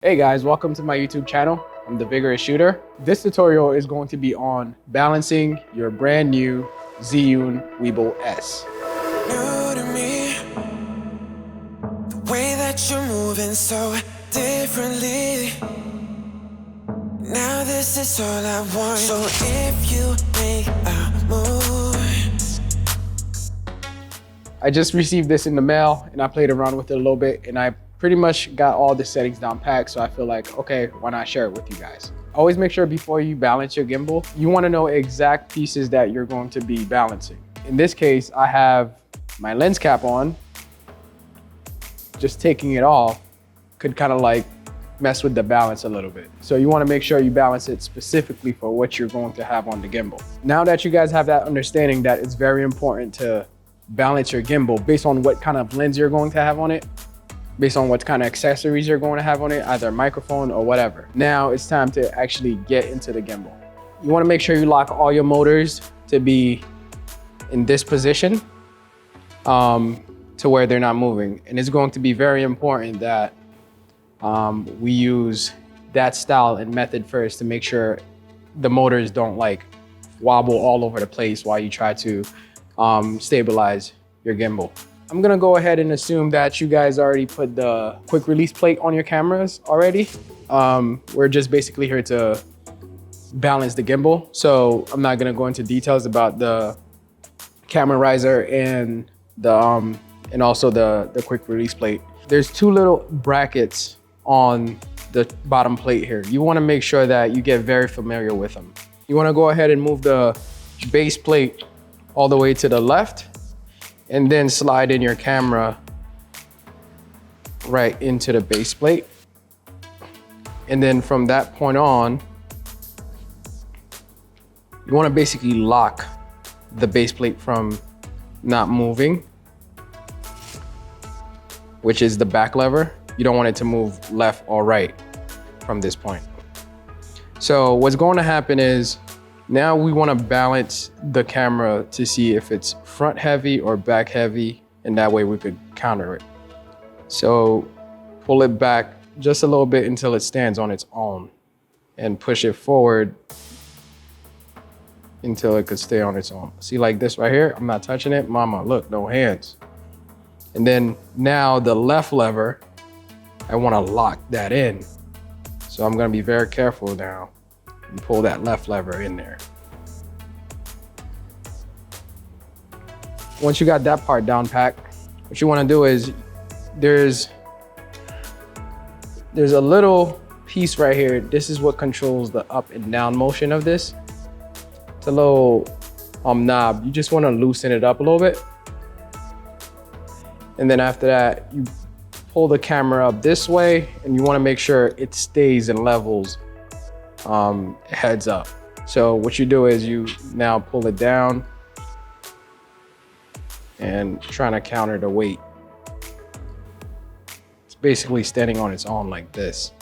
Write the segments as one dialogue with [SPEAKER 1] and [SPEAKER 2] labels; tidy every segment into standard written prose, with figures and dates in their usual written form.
[SPEAKER 1] Hey guys, welcome to my YouTube channel. I'm the Vigorous Shooter. This tutorial is going to be on balancing your brand new Zhiyun Weebill S.
[SPEAKER 2] New to me, the way that you're moving so differently. Now this is all I want. So if you make a move.
[SPEAKER 1] I just received this in the mail and I played around with it a little bit and I pretty much got all the settings down packed. So I feel like, okay, why not share it with you guys? Always make sure before you balance your gimbal, you want to know exact pieces that you're going to be balancing. In this case, I have my lens cap on. Just taking it off could kind of like mess with the balance a little bit. So you want to make sure you balance it specifically for what you're going to have on the gimbal. Now that you guys have that understanding that it's very important to balance your gimbal based on what kind of lens you're going to have on it, based on what kind of accessories you're going to have on it, either microphone or whatever. Now it's time to actually get into the gimbal. You want to make sure you lock all your motors to be in this position to where they're not moving. And it's going to be very important that we use that style and method first to make sure the motors don't like wobble all over the place while you try to stabilize your gimbal. I'm gonna go ahead and assume that you guys already put the quick release plate on your cameras already. We're just basically here to balance the gimbal. So I'm not gonna go into details about the camera riser and the and also the quick release plate. There's two little brackets on the bottom plate here. You wanna make sure that you get very familiar with them. You wanna go ahead and move the base plate all the way to the left and then slide in your camera right into the base plate. And then from that point on, you wanna basically lock the base plate from not moving, which is the back lever. You don't want it to move left or right from this point. So what's going to happen is, now we want to balance the camera to see if it's front heavy or back heavy, and that way we could counter it. So pull it back just a little bit until it stands on its own and push it forward until it could stay on its own. See, like this right here, I'm not touching it. Mama, look, no hands. And then now the left lever, I want to lock that in. So I'm going to be very careful now and pull that left lever in there. Once you got that part down packed, what you want to do is there's a little piece right here. This is what controls the up and down motion of this. It's a little knob. You just want to loosen it up a little bit. And then after that, you pull the camera up this way and you want to make sure it stays and levels heads up. So what you do is you now pull it down and trying to counter the weight. It's basically standing on its own like this.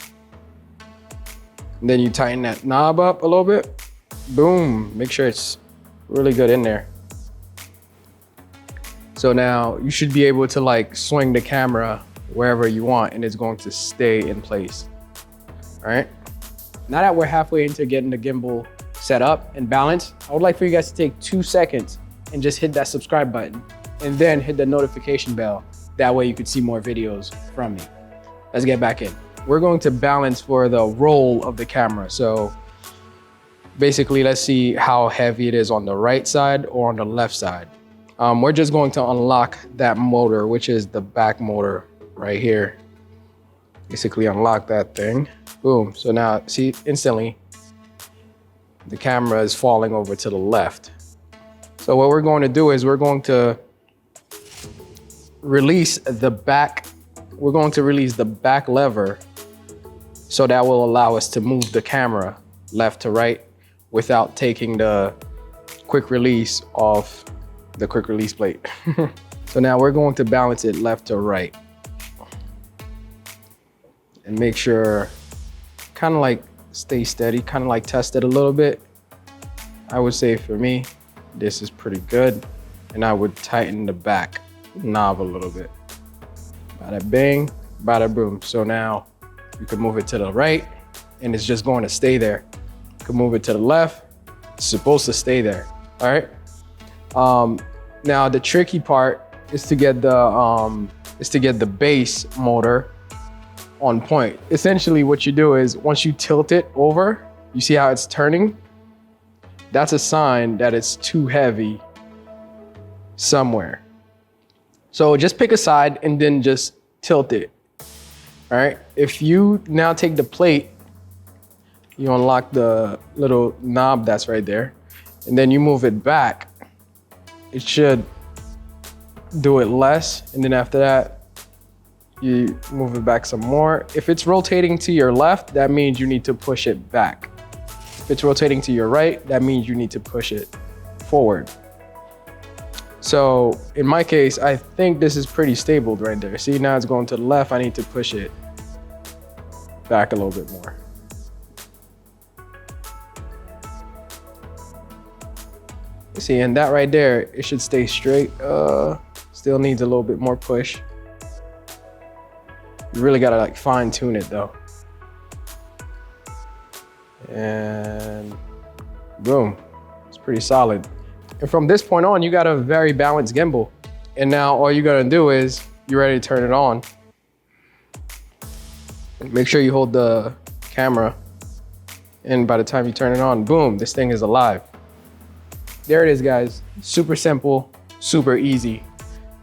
[SPEAKER 1] And then you tighten that knob up a little bit. Boom, make sure it's really good in there. So now you should be able to like swing the camera wherever you want and it's going to stay in place, all right? Now that we're halfway into getting the gimbal set up and balanced, I would like for you guys to take 2 seconds and just hit that subscribe button and then hit the notification bell. That way you could see more videos from me. Let's get back in. We're going to balance for the roll of the camera. So basically, let's see how heavy it is on the right side or on the left side. We're just going to unlock that motor, which is the back motor right here. Basically unlock that thing. Boom. So now see, instantly the camera is falling over to the left. So what we're going to do is we're going to release the back. We're going to release the back lever. So that will allow us to move the camera left to right without taking the quick release off the quick release plate. So now we're going to balance it left to right. And make sure, kind of like stay steady, kind of like test it a little bit. I would say for me, this is pretty good. And I would tighten the back knob a little bit. Bada bing, bada boom. So now You can move it to the right and it's just going to stay there. You can move it to the left. It's supposed to stay there, all right? Now the tricky part is to get the base motor on point. Essentially what you do is once you tilt it over, you see how it's turning? That's a sign that it's too heavy somewhere. So just pick a side and then just tilt it, all right? If you now take the plate, you unlock the little knob that's right there, and then you move it back, it should do it less. And then after that, you move it back some more. If it's rotating to your left, that means you need to push it back. If it's rotating to your right, that means you need to push it forward. So in my case, I think this is pretty stable right there. See, now it's going to the left. I need to push it back a little bit more. See, and that right there, it should stay straight. Still needs a little bit more push. You really gotta like fine tune it though. And boom, it's pretty solid. And from this point on, you got a very balanced gimbal. And now all you gotta do is, you're ready to turn it on. Make sure you hold the camera. And by the time you turn it on, boom, this thing is alive. There it is, guys. Super simple, super easy.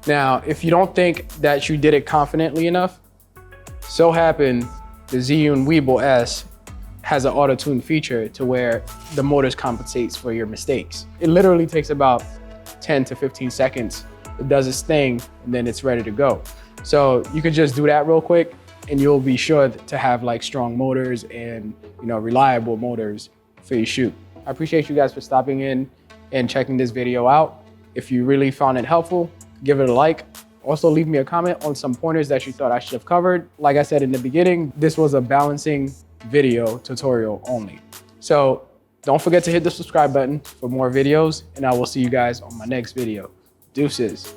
[SPEAKER 1] Now, if you don't think that you did it confidently enough, so happen the Zhiyun Weebill S has an auto-tune feature to where the motors compensates for your mistakes. It literally takes about 10 to 15 seconds. It does its thing, and then it's ready to go. So you can just do that real quick, and you'll be sure to have like strong motors and reliable motors for your shoot. I appreciate you guys for stopping in and checking this video out. If you really found it helpful, give it a like. Also leave me a comment on some pointers that you thought I should have covered. Like I said in the beginning, this was a balancing video tutorial only. So don't forget to hit the subscribe button for more videos, and I will see you guys on my next video. Deuces.